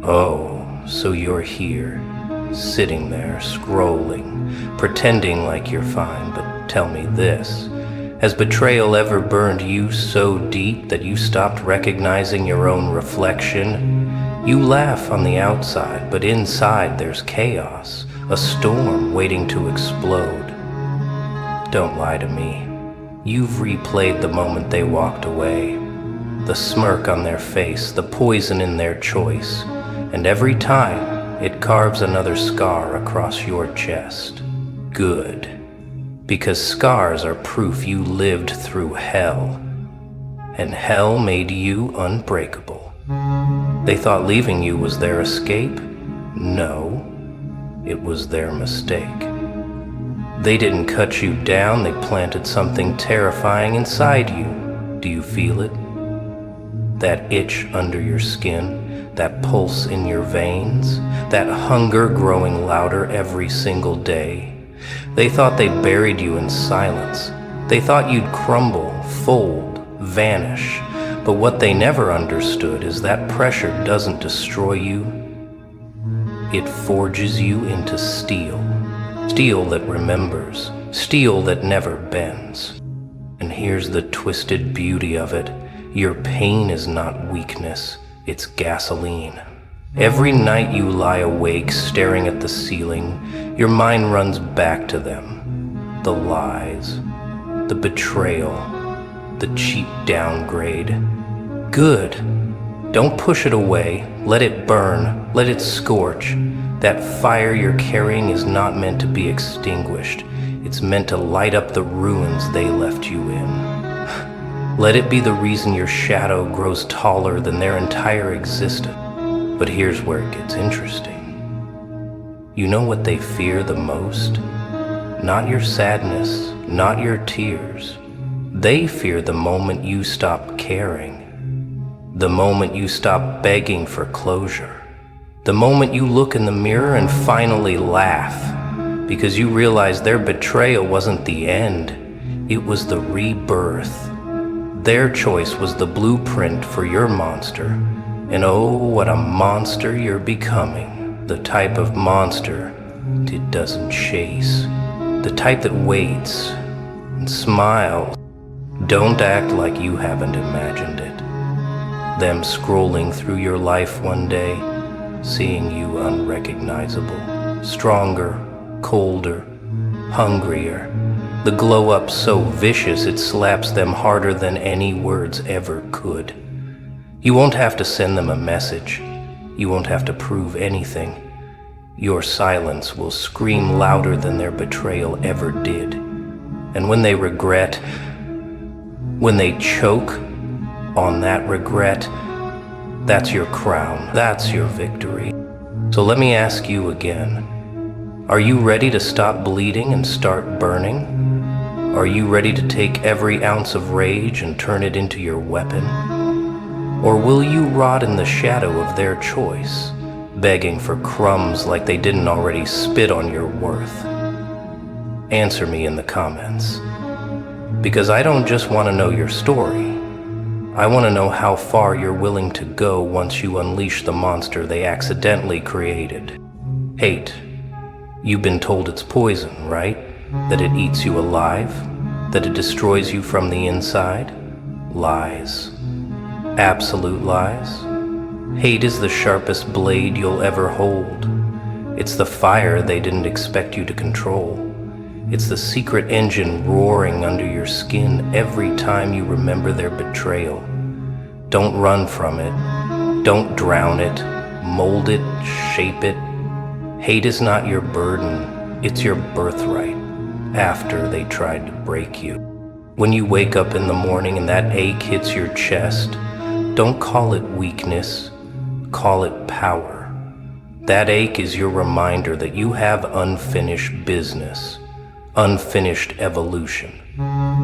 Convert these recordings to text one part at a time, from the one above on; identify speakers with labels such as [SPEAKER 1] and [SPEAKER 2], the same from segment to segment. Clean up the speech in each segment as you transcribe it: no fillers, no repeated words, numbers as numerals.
[SPEAKER 1] Oh, so you're here, sitting there, scrolling, pretending like you're fine, but tell me this. Has betrayal ever burned you so deep that you stopped recognizing your own reflection? You laugh on the outside, but inside there's chaos, a storm waiting to explode. Don't lie to me. You've replayed the moment they walked away, the smirk on their face, the poison in their choice, and every time it carves another scar across your chest. Good. Because scars are proof you lived through hell, and hell made you unbreakable. They thought leaving you was their escape? No, it was their mistake. They didn't cut you down, they planted something terrifying inside you. Do you feel it? That itch under your skin, that pulse in your veins, that hunger growing louder every single day. They thought they buried you in silence. They thought you'd crumble, fold, vanish. But what they never understood is that pressure doesn't destroy you. It forges you into steel. Steel that remembers. Steel that never bends. And here's the twisted beauty of it. Your pain is not weakness, it's gasoline. Every night you lie awake staring at the ceiling, your mind runs back to them. The lies, the betrayal, the cheap downgrade. Good. Don't push it away. Let it burn. Let it scorch. That fire you're carrying is not meant to be extinguished. It's meant to light up the ruins they left you in. Let it be the reason your shadow grows taller than their entire existence. But here's where it gets interesting. You know what they fear the most? Not your sadness, not your tears. They fear the moment you stop caring. The moment you stop begging for closure. The moment you look in the mirror and finally laugh, because you realize their betrayal wasn't the end, it was the rebirth. Their choice was the blueprint for your monster. And oh, what a monster you're becoming. The type of monster it doesn't chase. The type that waits and smiles. Don't act like you haven't imagined it. Them scrolling through your life one day, seeing you unrecognizable, stronger, colder, hungrier. The glow up so vicious it slaps them harder than any words ever could. You won't have to send them a message. You won't have to prove anything. Your silence will scream louder than their betrayal ever did. And when they regret, when they choke on that regret, that's your crown, that's your victory. So let me ask you again. Are you ready to stop bleeding and start burning? Are you ready to take every ounce of rage and turn it into your weapon? Or will you rot in the shadow of their choice, begging for crumbs like they didn't already spit on your worth? Answer me in the comments. Because I don't just want to know your story. I want to know how far you're willing to go once you unleash the monster they accidentally created. Hate. You've been told it's poison, right? That it eats you alive? That it destroys you from the inside? Lies. Absolute lies. Hate is the sharpest blade you'll ever hold. It's the fire they didn't expect you to control. It's the secret engine roaring under your skin every time you remember their betrayal. Don't run from it. Don't drown it. Mold it, shape it. Hate is not your burden. It's your birthright after they tried to break you. When you wake up in the morning and that ache hits your chest, don't call it weakness. Call it power. That ache is your reminder that you have unfinished business. Unfinished evolution.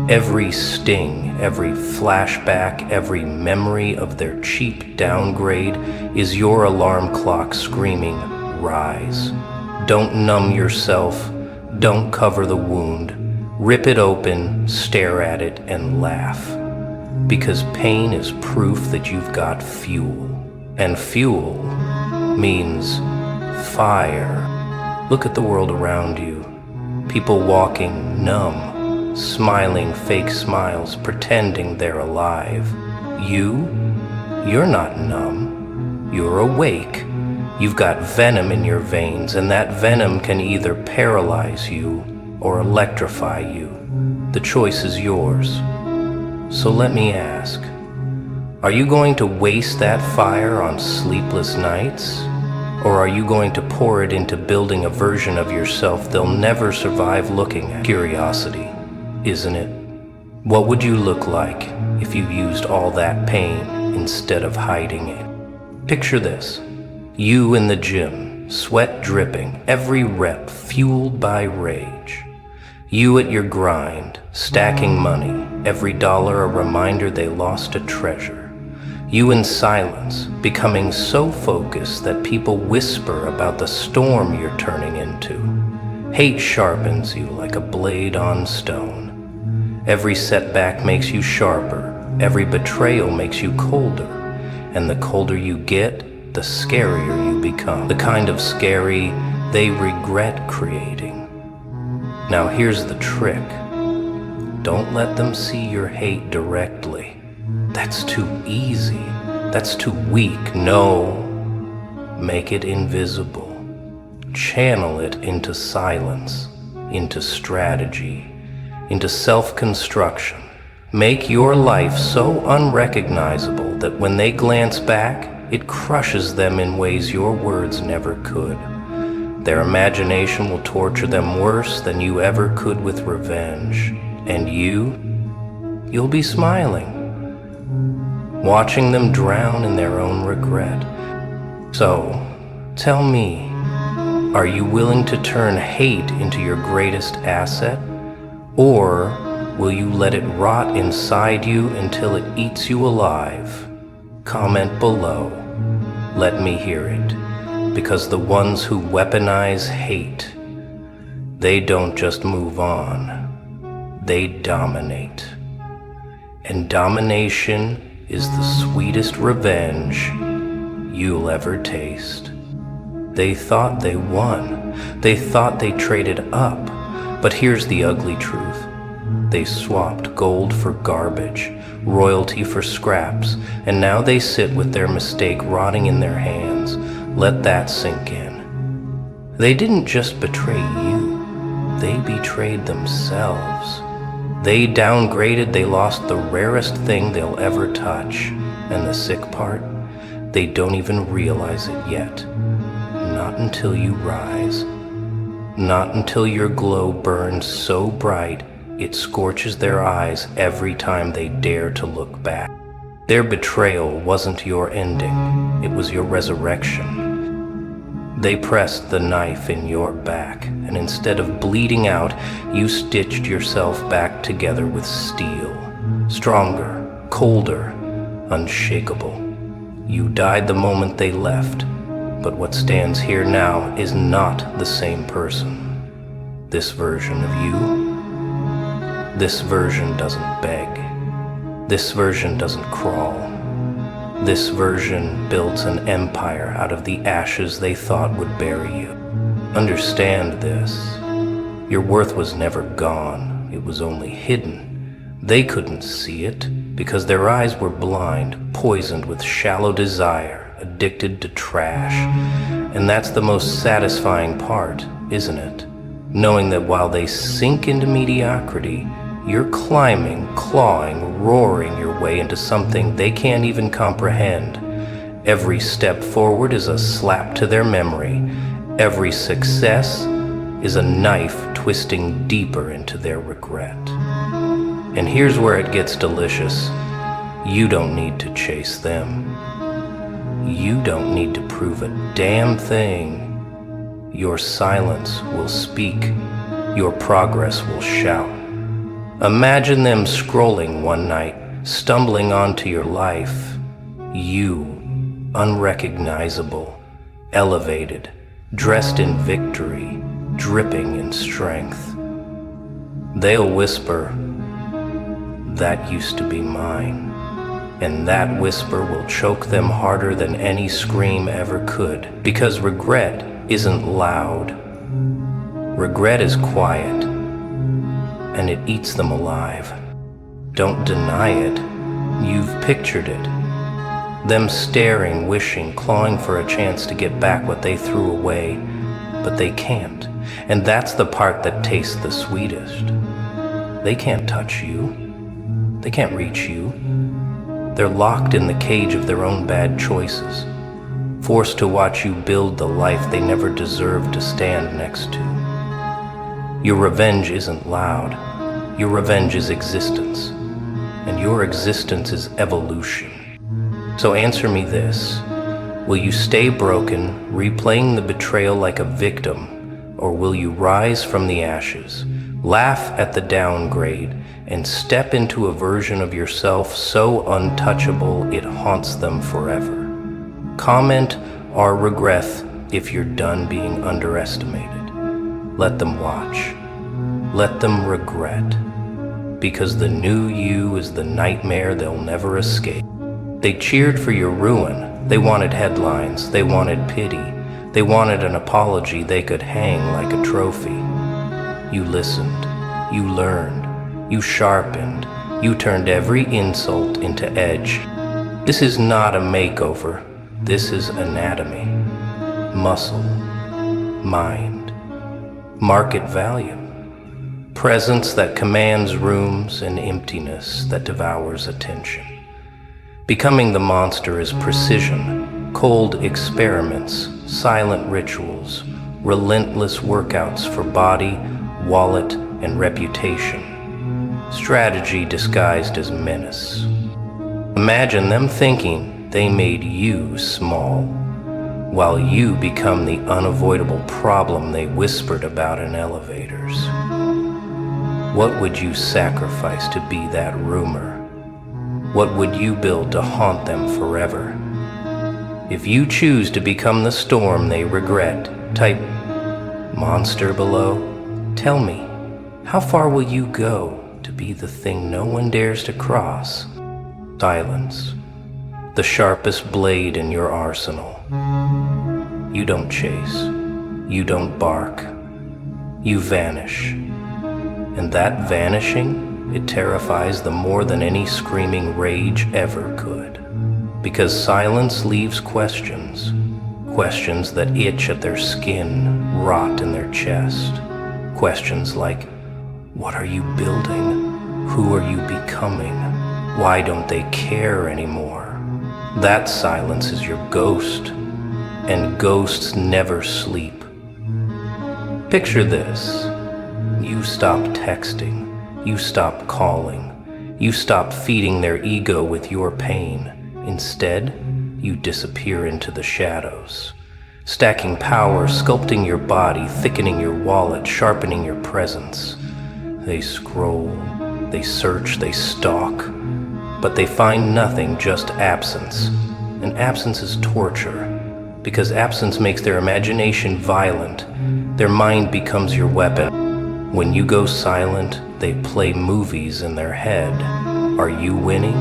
[SPEAKER 1] Every sting, every flashback, every memory of their cheap downgrade is your alarm clock screaming, rise. Don't numb yourself. Don't cover the wound. Rip it open, stare at it, and laugh. Because pain is proof that you've got fuel. And fuel means fire. Look at the world around you. People walking numb, smiling fake smiles, pretending they're alive. You're not numb. You're awake. You've got venom in your veins, and that venom can either paralyze you or electrify you. The choice is yours. So let me ask, are you going to waste that fire on sleepless nights? Or are you going to pour it into building a version of yourself they'll never survive looking at? Curiosity, isn't it? What would you look like if you used all that pain instead of hiding it? Picture this. You in the gym, sweat dripping, every rep fueled by rage. You at your grind, stacking money, every dollar a reminder they lost a treasure. You in silence, becoming so focused that people whisper about the storm you're turning into. Hate sharpens you like a blade on stone. Every setback makes you sharper, every betrayal makes you colder, and the colder you get, the scarier you become. The kind of scary they regret creating. Now here's the trick. Don't let them see your hate directly. That's too easy. That's too weak. No. Make it invisible. Channel it into silence, into strategy, into self-construction. Make your life so unrecognizable that when they glance back, it crushes them in ways your words never could. Their imagination will torture them worse than you ever could with revenge. And you'll be smiling, watching them drown in their own regret. So, tell me, are you willing to turn hate into your greatest asset? Or will you let it rot inside you until it eats you alive? Comment below. Let me hear it. Because the ones who weaponize hate, they don't just move on, they dominate. And domination is the sweetest revenge you'll ever taste. They thought they won. They thought they traded up. But here's the ugly truth. They swapped gold for garbage, royalty for scraps, and now they sit with their mistake rotting in their hands. Let that sink in. They didn't just betray you. They betrayed themselves. They downgraded, they lost the rarest thing they'll ever touch. And the sick part, they don't even realize it yet. Not until you rise. Not until your glow burns so bright it scorches their eyes every time they dare to look back. Their betrayal wasn't your ending, it was your resurrection. They pressed the knife in your back, and instead of bleeding out, you stitched yourself back together with steel. Stronger, colder, unshakable. You died the moment they left, but what stands here now is not the same person. This version of you, this version doesn't beg. This version doesn't crawl. This version builds an empire out of the ashes they thought would bury you. Understand this. Your worth was never gone. It was only hidden. They couldn't see it because their eyes were blind, poisoned with shallow desire, addicted to trash. And that's the most satisfying part, isn't it? Knowing that while they sink into mediocrity, you're climbing, clawing, roaring your way into something they can't even comprehend. Every step forward is a slap to their memory. Every success is a knife twisting deeper into their regret. And here's where it gets delicious. You don't need to chase them. You don't need to prove a damn thing. Your silence will speak. Your progress will shout. Imagine them scrolling one night, stumbling onto your life. You, unrecognizable, elevated, dressed in victory, dripping in strength. They'll whisper, "That used to be mine." and that whisper will choke them harder than any scream ever could, because regret isn't loud. Regret is quiet, and it eats them alive. Don't deny it. You've pictured it. Them staring, wishing, clawing for a chance to get back what they threw away, but they can't. And that's the part that tastes the sweetest. They can't touch you. They can't reach you. They're locked in the cage of their own bad choices, forced to watch you build the life they never deserved to stand next to. Your revenge isn't loud. Your revenge is existence, and your existence is evolution. So answer me this. Will you stay broken, replaying the betrayal like a victim, or will you rise from the ashes, laugh at the downgrade, and step into a version of yourself so untouchable it haunts them forever? Comment or regret if you're done being underestimated. Let them watch. Let them regret. Because the new you is the nightmare they'll never escape. They cheered for your ruin. They wanted headlines. They wanted pity. They wanted an apology they could hang like a trophy. You listened. You learned. You sharpened. You turned every insult into edge. This is not a makeover. This is anatomy. Muscle. Mind. Market value. Presence that commands rooms and emptiness that devours attention. Becoming the monster is precision, cold experiments, silent rituals, relentless workouts for body, wallet, and reputation. Strategy disguised as menace. Imagine them thinking they made you small, while you become the unavoidable problem they whispered about in elevators. What would you sacrifice to be that rumor? What would you build to haunt them forever? If you choose to become the storm they regret, type monster below. Tell me, how far will you go to be the thing no one dares to cross? Silence, the sharpest blade in your arsenal. You don't chase, you don't bark, you vanish. And that vanishing, it terrifies them more than any screaming rage ever could. Because silence leaves questions, questions that itch at their skin, rot in their chest. Questions like, what are you building? Who are you becoming? Why don't they care anymore? That silence is your ghost, and ghosts never sleep. Picture this. You stop texting, you stop calling, you stop feeding their ego with your pain. Instead, you disappear into the shadows, stacking power, sculpting your body, thickening your wallet, sharpening your presence. They scroll, they search, they stalk, but they find nothing, just absence. And absence is torture, because absence makes their imagination violent. Their mind becomes your weapon. When you go silent, they play movies in their head. Are you winning?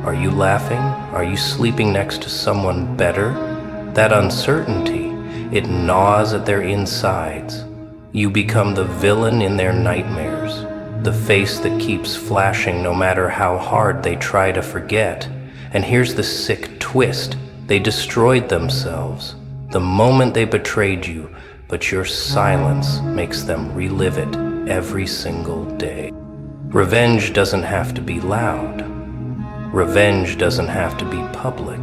[SPEAKER 1] Are you laughing? Are you sleeping next to someone better? That uncertainty, it gnaws at their insides. You become the villain in their nightmares, the face that keeps flashing no matter how hard they try to forget. And here's the sick twist. They destroyed themselves the moment they betrayed you. But your silence makes them relive it every single day. Revenge doesn't have to be loud. Revenge doesn't have to be public.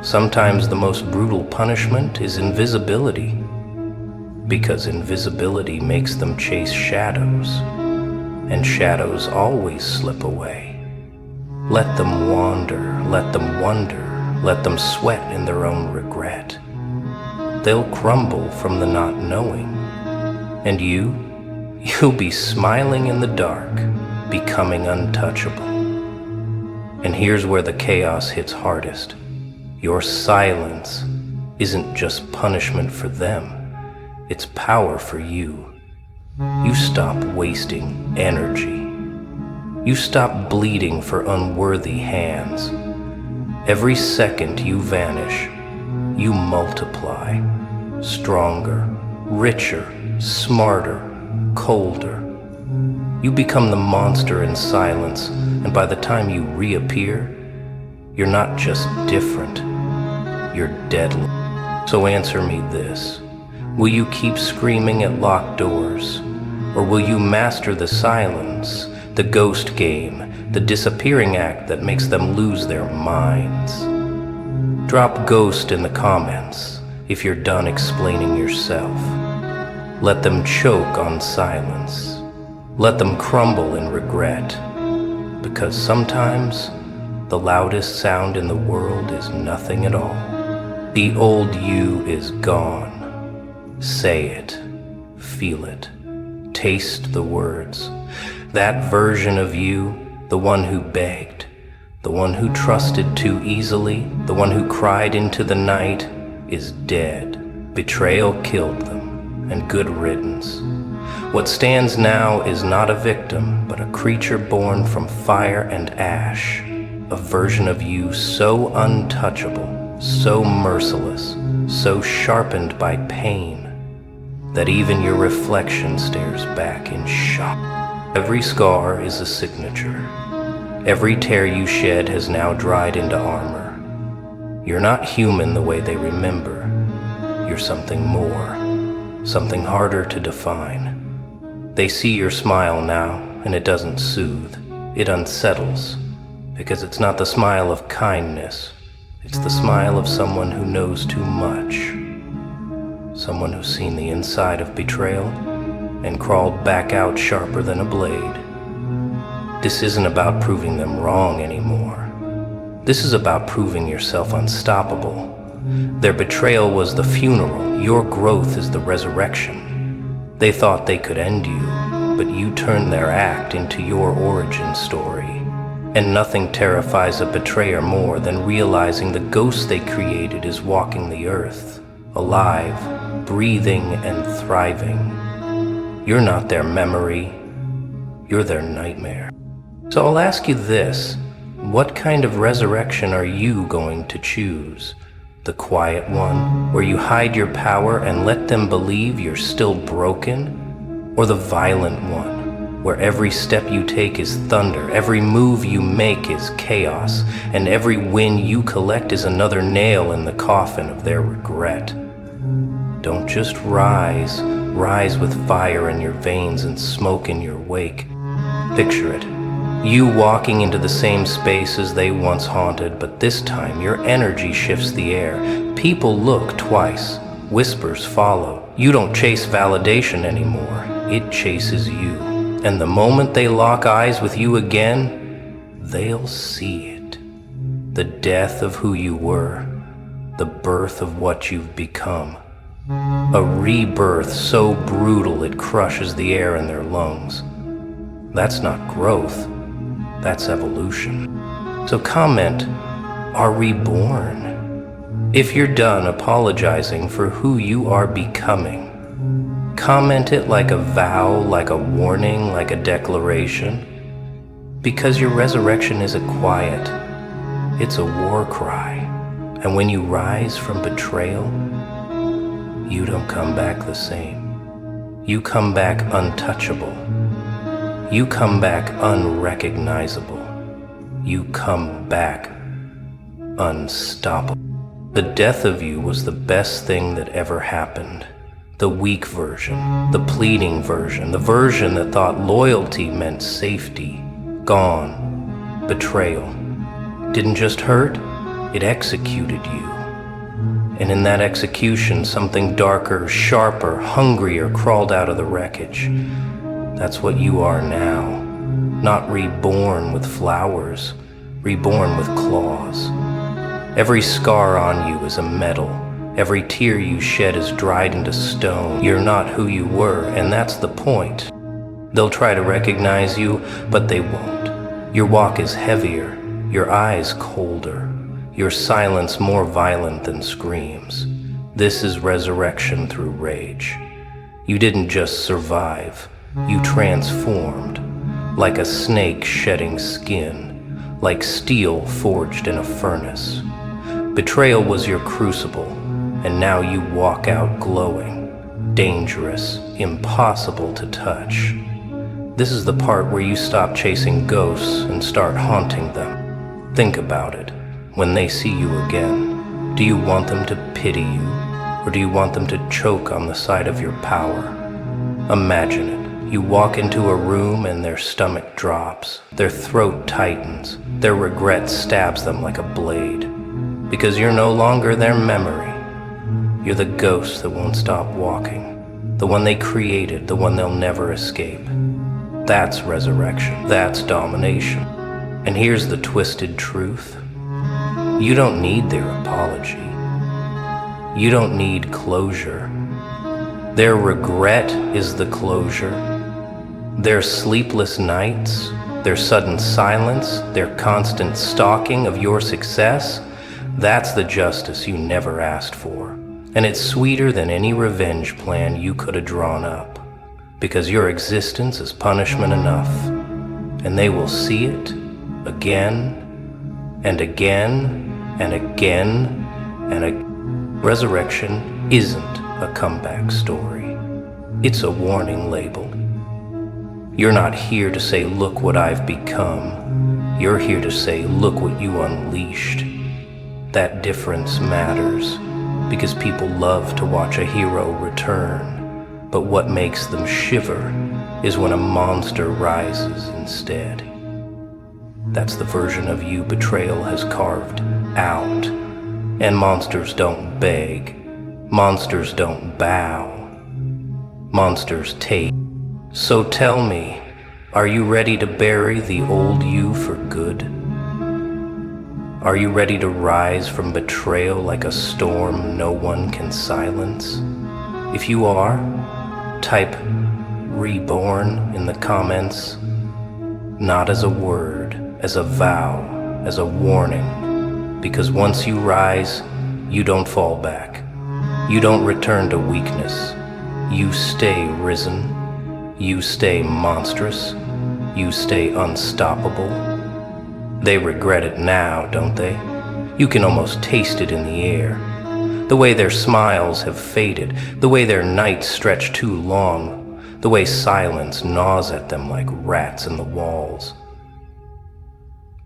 [SPEAKER 1] Sometimes the most brutal punishment is invisibility, because invisibility makes them chase shadows, and shadows always slip away. Let them wander, let them wonder, let them sweat in their own regret. They'll crumble from the not knowing. And you'll be smiling in the dark, becoming untouchable. And here's where the chaos hits hardest. Your silence isn't just punishment for them, it's power for you. You stop wasting energy. You stop bleeding for unworthy hands. Every second you vanish, you multiply. Stronger, richer, smarter, colder. You become the monster in silence, and by the time you reappear, you're not just different, you're deadly. So answer me this. Will you keep screaming at locked doors? Or will you master the silence, the ghost game, the disappearing act that makes them lose their minds? Drop ghost in the comments if you're done explaining yourself. Let them choke on silence. Let them crumble in regret. Because sometimes the loudest sound in the world is nothing at all. The old you is gone. Say it, feel it, taste the words. That version of you, the one who begged, the one who trusted too easily, the one who cried into the night, is dead. Betrayal killed them, and good riddance. What stands now is not a victim, but a creature born from fire and ash, a version of you so untouchable, so merciless, so sharpened by pain, that even your reflection stares back in shock. Every scar is a signature. Every tear you shed has now dried into armor. You're not human the way they remember. You're something more, something harder to define. They see your smile now, and it doesn't soothe. It unsettles, because it's not the smile of kindness. It's the smile of someone who knows too much. Someone who's seen the inside of betrayal and crawled back out sharper than a blade. This isn't about proving them wrong anymore. This is about proving yourself unstoppable. Their betrayal was the funeral. Your growth is the resurrection. They thought they could end you, but you turned their act into your origin story. And nothing terrifies a betrayer more than realizing the ghost they created is walking the earth, alive, breathing and thriving. You're not their memory, you're their nightmare. So I'll ask you this, what kind of resurrection are you going to choose? The quiet one, where you hide your power and let them believe you're still broken? Or the violent one, where every step you take is thunder, every move you make is chaos, and every win you collect is another nail in the coffin of their regret? Don't just rise with fire in your veins and smoke in your wake. Picture it. You walking into the same space as they once haunted, but this time your energy shifts the air. People look twice. Whispers follow. You don't chase validation anymore. It chases you. And the moment they lock eyes with you again, they'll see it. The death of who you were. The birth of what you've become. A rebirth so brutal it crushes the air in their lungs. That's not growth, that's evolution. So comment, are reborn? If you're done apologizing for who you are becoming, comment it like a vow, like a warning, like a declaration. Because your resurrection isn't quiet, it's a war cry. And when you rise from betrayal, you don't come back the same. You come back untouchable. You come back unrecognizable. You come back unstoppable. The death of you was the best thing that ever happened. The weak version, the pleading version, the version that thought loyalty meant safety. Gone. Betrayal. Didn't just hurt, it executed you. And in that execution, something darker, sharper, hungrier crawled out of the wreckage. That's what you are now. Not reborn with flowers, reborn with claws. Every scar on you is a medal. Every tear you shed is dried into stone. You're not who you were, and that's the point. They'll try to recognize you, but they won't. Your walk is heavier, your eyes colder. Your silence more violent than screams. This is resurrection through rage. You didn't just survive, you transformed. like a snake shedding skin, like steel forged in a furnace. Betrayal was your crucible, and now you walk out glowing, dangerous, impossible to touch. This is the part where you stop chasing ghosts and start haunting them. Think about it. When they see you again, do you want them to pity you, or do you want them to choke on the side of your power? Imagine it. You walk into a room and their stomach drops, their throat tightens, their regret stabs them like a blade. Because you're no longer their memory. You're the ghost that won't stop walking, the one they created, the one they'll never escape. That's resurrection. That's domination. And here's the twisted truth. You don't need their apology. You don't need closure. Their regret is the closure. Their sleepless nights, their sudden silence, their constant stalking of your success, that's the justice you never asked for. And it's sweeter than any revenge plan you could have drawn up. Because your existence is punishment enough. And they will see it again and again and again and again. Resurrection isn't a comeback story. It's a warning label. You're not here to say, look what I've become. You're here to say, look what you unleashed. That difference matters, because people love to watch a hero return. But what makes them shiver is when a monster rises instead. That's the version of you betrayal has carved out. And monsters don't beg. Monsters don't bow. Monsters take. So tell me, are you ready to bury the old you for good? Are you ready to rise from betrayal like a storm no one can silence? If you are, type reborn in the comments. Not as a word, as a vow, as a warning. Because once you rise, you don't fall back. You don't return to weakness. You stay risen. You stay monstrous. You stay unstoppable. They regret it now, don't they? You can almost taste it in the air. The way their smiles have faded, the way their nights stretch too long, the way silence gnaws at them like rats in the walls.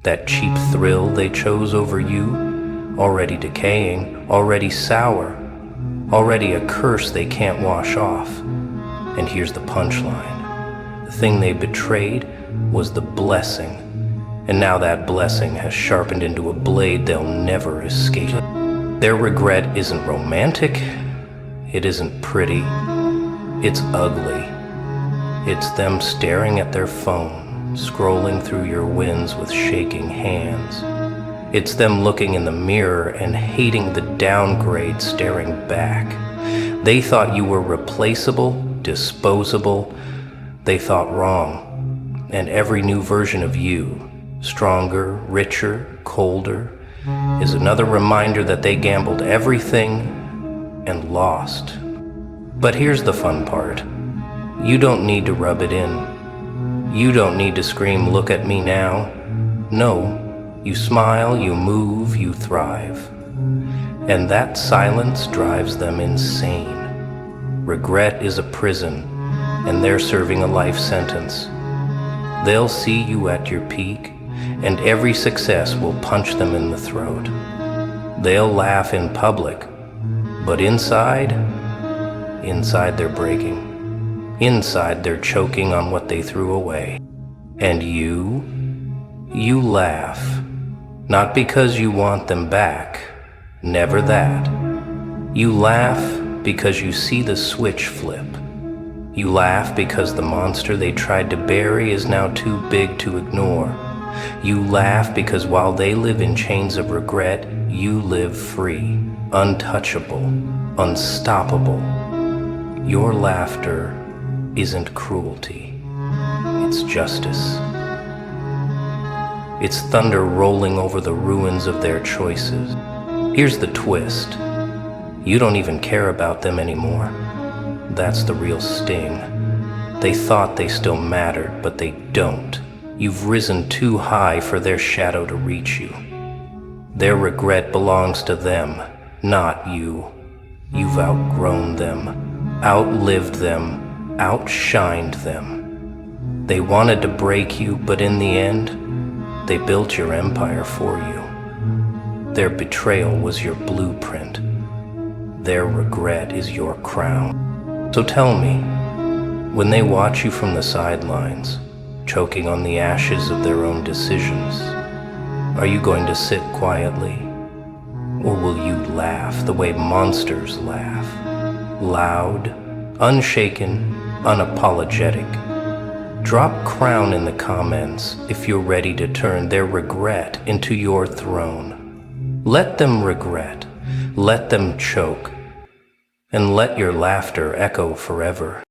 [SPEAKER 1] That cheap thrill they chose over you, already decaying, already sour, already a curse they can't wash off. And here's the punchline. The thing they betrayed was the blessing, and now that blessing has sharpened into a blade they'll never escape. Their regret isn't romantic, it isn't pretty, it's ugly. It's them staring at their phone, scrolling through your wins with shaking hands. It's them looking in the mirror and hating the downgrade staring back. They thought you were replaceable, disposable. They thought wrong. And every new version of you, stronger, richer, colder, is another reminder that they gambled everything and lost. But here's the fun part. You don't need to rub it in. You don't need to scream, look at me now. No, you smile, you move, you thrive. And that silence drives them insane. Regret is a prison, and they're serving a life sentence. They'll see you at your peak, and every success will punch them in the throat. They'll laugh in public, but inside they're breaking. Inside they're choking on what they threw away. And you laugh, not because you want them back, never that. You laugh because you see the switch flip. You laugh because the monster they tried to bury is now too big to ignore. You laugh because while they live in chains of regret, you live free, untouchable, unstoppable. Your laughter isn't cruelty, it's justice. It's thunder rolling over the ruins of their choices. Here's the twist. You don't even care about them anymore. That's the real sting. They thought they still mattered, but they don't. You've risen too high for their shadow to reach you. Their regret belongs to them, not you. You've outgrown them, outlived them, outshined them. They wanted to break you, but in the end, they built your empire for you. Their betrayal was your blueprint. Their regret is your crown. So tell me, when they watch you from the sidelines, choking on the ashes of their own decisions, are you going to sit quietly? Or will you laugh the way monsters laugh? Loud, unshaken, unapologetic. Drop crown in the comments if you're ready to turn their regret into your throne. Let them regret, let them choke, and let your laughter echo forever.